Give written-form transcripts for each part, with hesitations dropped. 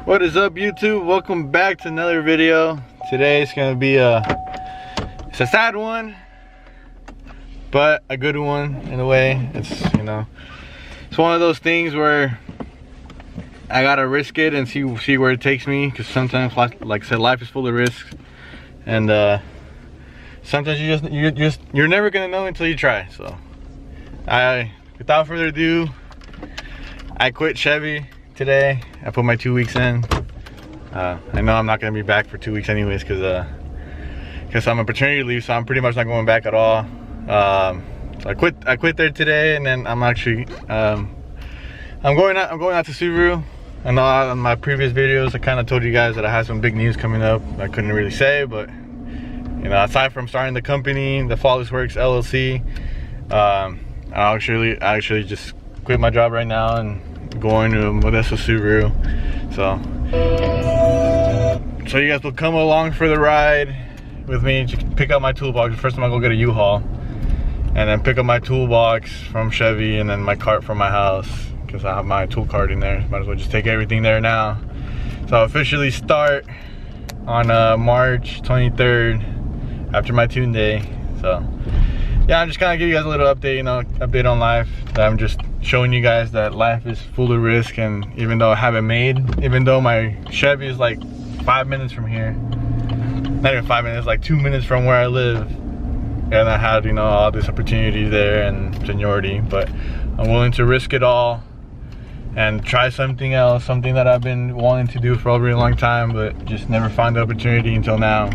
What is up, YouTube? Welcome back to another video. Today it's gonna be it's a sad one, but a good one in a way. It's, you know, it's one of those things where I gotta risk it and see where it takes me, because sometimes, like I said, life is full of risks, and sometimes you're never gonna know until you try. So without further ado, I quit Chevy today. I put my 2 weeks in. I know I'm not gonna be back for 2 weeks anyways, because I'm on paternity leave, so I'm pretty much not going back at all. So I quit there today, and then I'm actually I'm going out to Subaru. I know on my previous videos I kind of told you guys that I had some big news coming up. I couldn't really say, but you know, aside from starting the company, the Flawless Works LLC, I actually just quit my job right now and going to Modesto Subaru. So you guys will come along for the ride with me to pick up my toolbox. First, I'm gonna go get a U-Haul and then pick up my toolbox from Chevy, and then my cart from my house, because I have my tool cart in there. Might as well just take everything there now. So I'll officially start on March 23rd after my tune day. So yeah, I'm just kind of give you guys a little update, you know, update on life. I'm just showing you guys that life is full of risk, and even though I haven't made, even though my Chevy is like 5 minutes from here, not even 5 minutes, like 2 minutes from where I live, and I had, you know, all this opportunity there and seniority, but I'm willing to risk it all and try something else, something that I've been wanting to do for a very long time, but just never found the opportunity until now.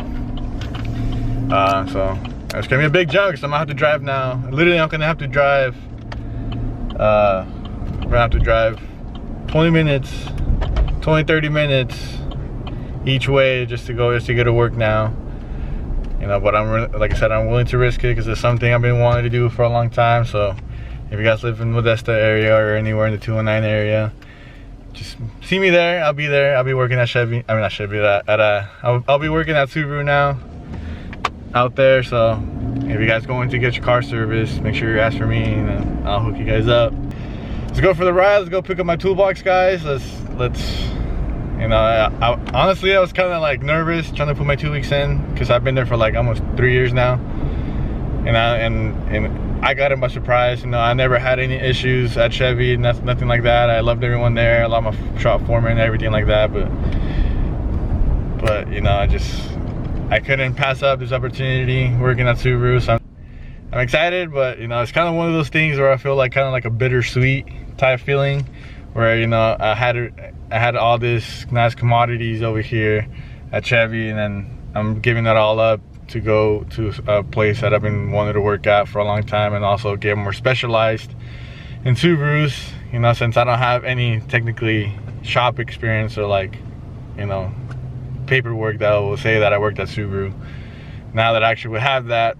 So it's gonna be a big jump, because I'm gonna have to drive now. Literally, I'm gonna have to drive. We're gonna have to drive 20 minutes, 30 minutes each way just to get to work now. You know, but like I said, I'm willing to risk it because it's something I've been wanting to do for a long time. So if you guys live in Modesto area or anywhere in the 219 area, just see me there. I'll be there. I'll be working at Chevy. I mean, not Chevy. I'll be working at Subaru now, out there. So if you guys going to get your car serviced, make sure you ask for me, and I'll hook you guys up. Let's go for the ride. Let's go pick up my toolbox, guys. Let's. You know, honestly, I was kind of like nervous trying to put my 2 weeks in, because I've been there for like almost 3 years now, and I got it by surprise. You know, I never had any issues at Chevy, nothing like that. I loved everyone there. I love my shop foreman and everything like that. But you know, I couldn't pass up this opportunity working at Subaru. So I'm excited, but you know, it's kind of one of those things where I feel like kind of like a bittersweet type feeling, where, you know, I had all this nice commodities over here at Chevy, and then I'm giving that all up to go to a place that I've been wanting to work at for a long time, and also get more specialized in Subarus, you know, since I don't have any technically shop experience or, like, you know, paperwork that will say that I worked at Subaru. Now that I actually would have that.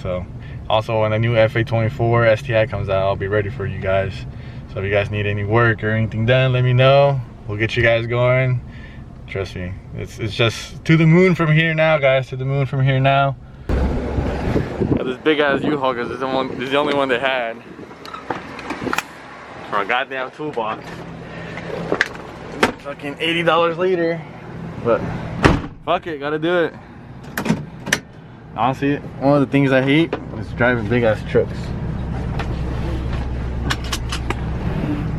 So also, when the new FA24 STI comes out, I'll be ready for you guys. So if you guys need any work or anything done, let me know. We'll get you guys going. Trust me, it's just to the moon from here now, guys. To the moon from here now. Got this big ass U-Haul, because this is the only one they had for a goddamn toolbox. Fucking $80 later, but fuck it, gotta do it. Honestly, one of the things I hate is driving big ass trucks.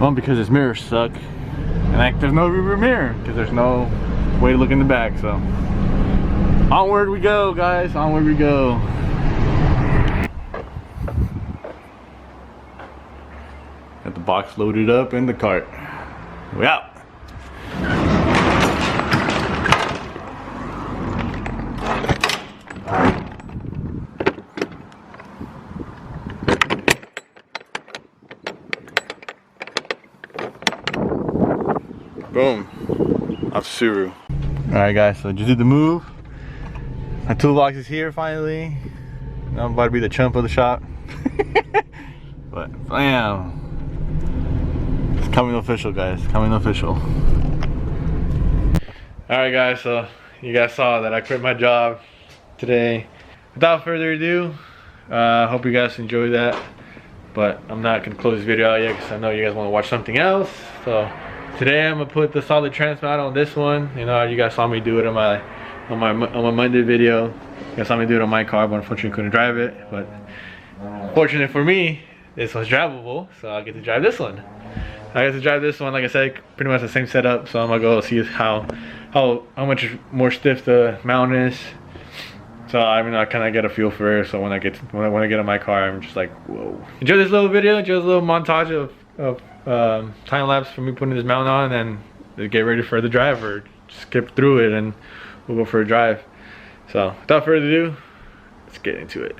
Well, because its mirrors suck, and like, there's no rear mirror because there's no way to look in the back. So onward we go, guys, onward we go. Got the box loaded up in the cart. We out. Boom, off Subaru. All right, guys, so just did the move. My toolbox is here finally. I'm about to be the chump of the shop. But bam, it's coming official, guys, coming official. All right, guys, so you guys saw that I quit my job today. Without further ado, hope you guys enjoyed that. But I'm not gonna close this video out yet, because I know you guys want to watch something else. So today I'm gonna put the solid trans mount on this one. You know, you guys saw me do it on my Monday video. You guys saw me do it on my car, but unfortunately couldn't drive it. But fortunate for me, this one's drivable, so I get to drive this one. I get to drive this one, like I said, pretty much the same setup. So I'm gonna go see how much more stiff the mount is. So I mean, I kind of get a feel for it. So when I get in my car, I'm just like, whoa. Enjoy this little video, enjoy this little montage of time lapse for me putting this mount on, and get ready for the drive, or skip through it and we'll go for a drive. So without further ado, let's get into it.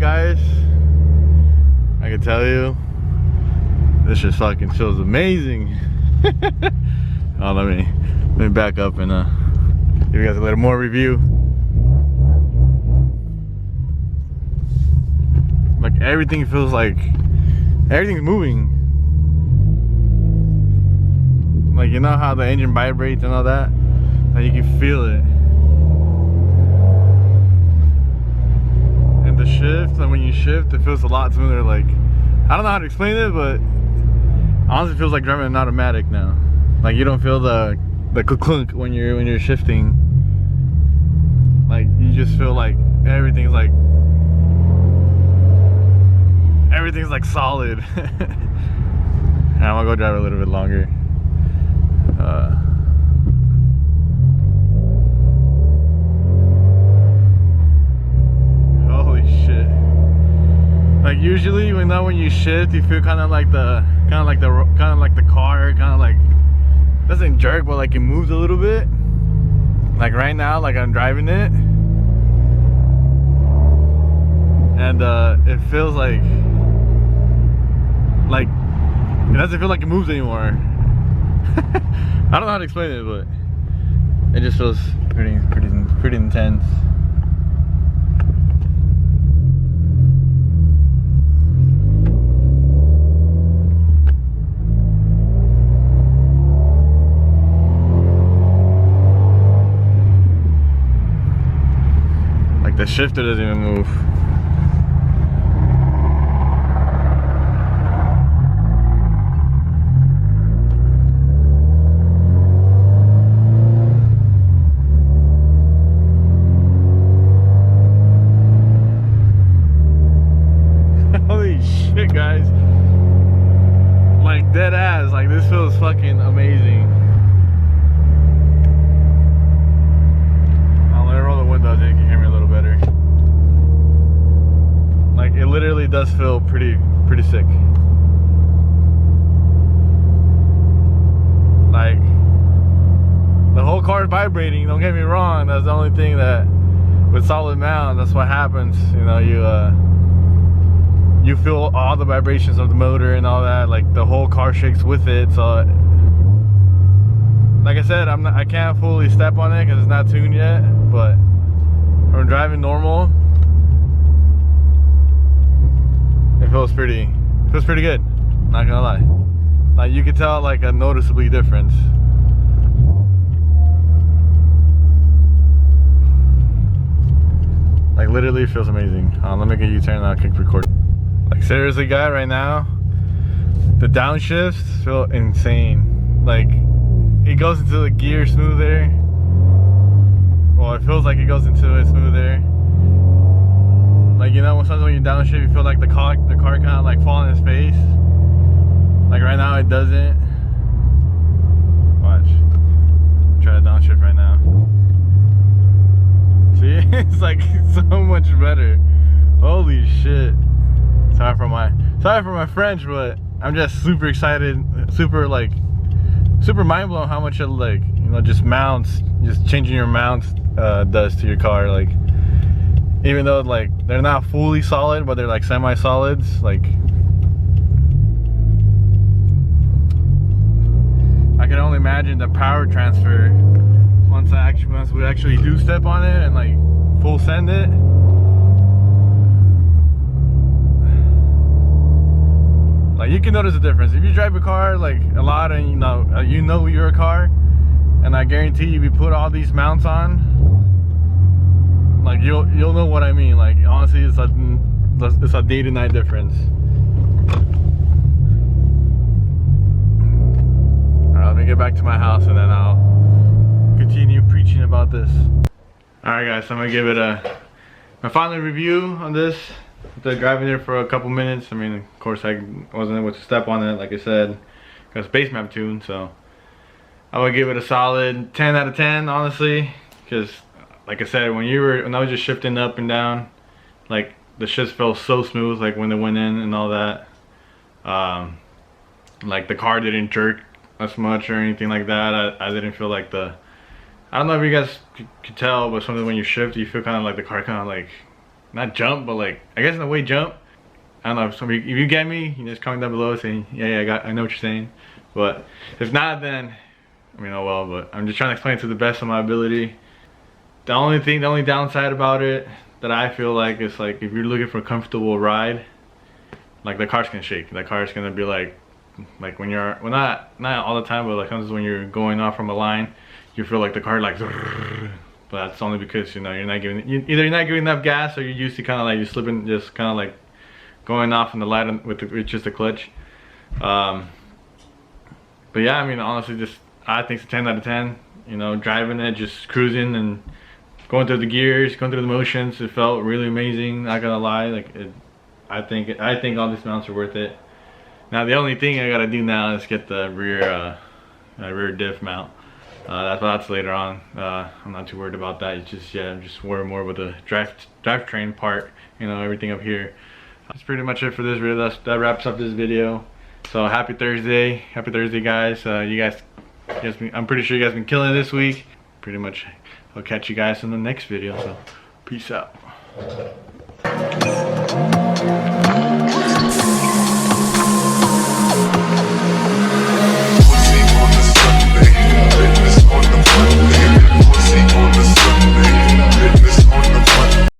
Guys, I can tell you this just fucking feels amazing. Oh, let me back up and give you guys a little more review. Like everything feels like everything's moving. Like, you know how the engine vibrates and all that? Like, you can feel it. The shift, and when you shift, it feels a lot smoother. Like, I don't know how to explain it, but honestly, it feels like driving an automatic now. Like, you don't feel the clunk when you're shifting. Like, you just feel like everything's like solid. And I'm gonna go drive a little bit longer. Like, usually when you shift, you feel kind of like the car doesn't jerk, but like it moves a little bit. Like right now, like I'm driving it, and it feels like it doesn't feel like it moves anymore. I don't know how to explain it, but it just feels pretty intense. The shifter doesn't even move. Holy shit, guys. Like, dead ass. Like, this feels fucking amazing. Let me roll the windows so you can hear me a little better. Like, it literally does feel pretty sick. Like, the whole car is vibrating, don't get me wrong. That's the only thing that, with solid mount, that's what happens. You know, you feel all the vibrations of the motor and all that. Like, the whole car shakes with it, so like I said, I can't fully step on it because it's not tuned yet, but from driving normal, it feels pretty good, not gonna lie. Like you can tell like a noticeably difference. Like literally feels amazing. Let me get a U-turn and I'll click record. Like seriously guy, right now, the downshifts feel insane. Like it goes into the gear smoother. Well, it feels like it goes into it smoother. Like, you know, sometimes when you downshift, you feel like the car kind of like fall in its face. Like right now, it doesn't. Watch. Try to downshift right now. See, it's like so much better. Holy shit! Sorry for my French, but I'm just super excited, super mind blown how much it like, you know, just changing your mounts does to your car. Like even though like they're not fully solid, but they're like semi-solids. Like I can only imagine the power transfer once we actually do step on it and like full send it. Like you can notice a difference if you drive a car like a lot, and you know your car, and I guarantee you, if you put all these mounts on, like you'll know what I mean. Like honestly, it's a day to night difference. Alright, let me get back to my house and then I'll continue preaching about this. Alright guys, so I'm gonna give it my final review on this. After driving there for a couple minutes, I mean, of course I wasn't able to step on it, like I said, because base map tuned. So I would give it a solid 10 out of 10, honestly, because like I said, when I was just shifting up and down, like the shifts felt so smooth, like when they went in and all that. Like the car didn't jerk as much or anything like that. I didn't feel like I don't know if you guys could tell, but something when you shift, you feel kind of like the car kind of like, not jump, but like, I guess in a way jump. I don't know, if you get me, you just comment down below saying, yeah, I know what you're saying. But if not, then, I mean, oh well, but I'm just trying to explain it to the best of my ability. The only downside about it that I feel like is like, if you're looking for a comfortable ride, like the car's gonna shake. The car's gonna be like when you're, well not all the time, but like sometimes when you're going off from a line, you feel like the car like, but that's only because, you know, either you're not giving enough gas, or you're used to kind of like you're slipping, just kind of like going off in the light with just the clutch. But yeah, I mean, honestly, I think it's a 10 out of 10. You know, driving it, just cruising and going through the gears, going through the motions, it felt really amazing. Not gonna lie, like I think all these mounts are worth it. Now the only thing I gotta do now is get the rear diff mount. That's later on. I'm not too worried about that. It's just, yeah, I'm just worried more with the drivetrain part, you know, everything up here. That's pretty much it for this video. That wraps up this video. So happy Thursday guys. I'm pretty sure you guys been killing it this week. Pretty much, I'll catch you guys in the next video. So peace out.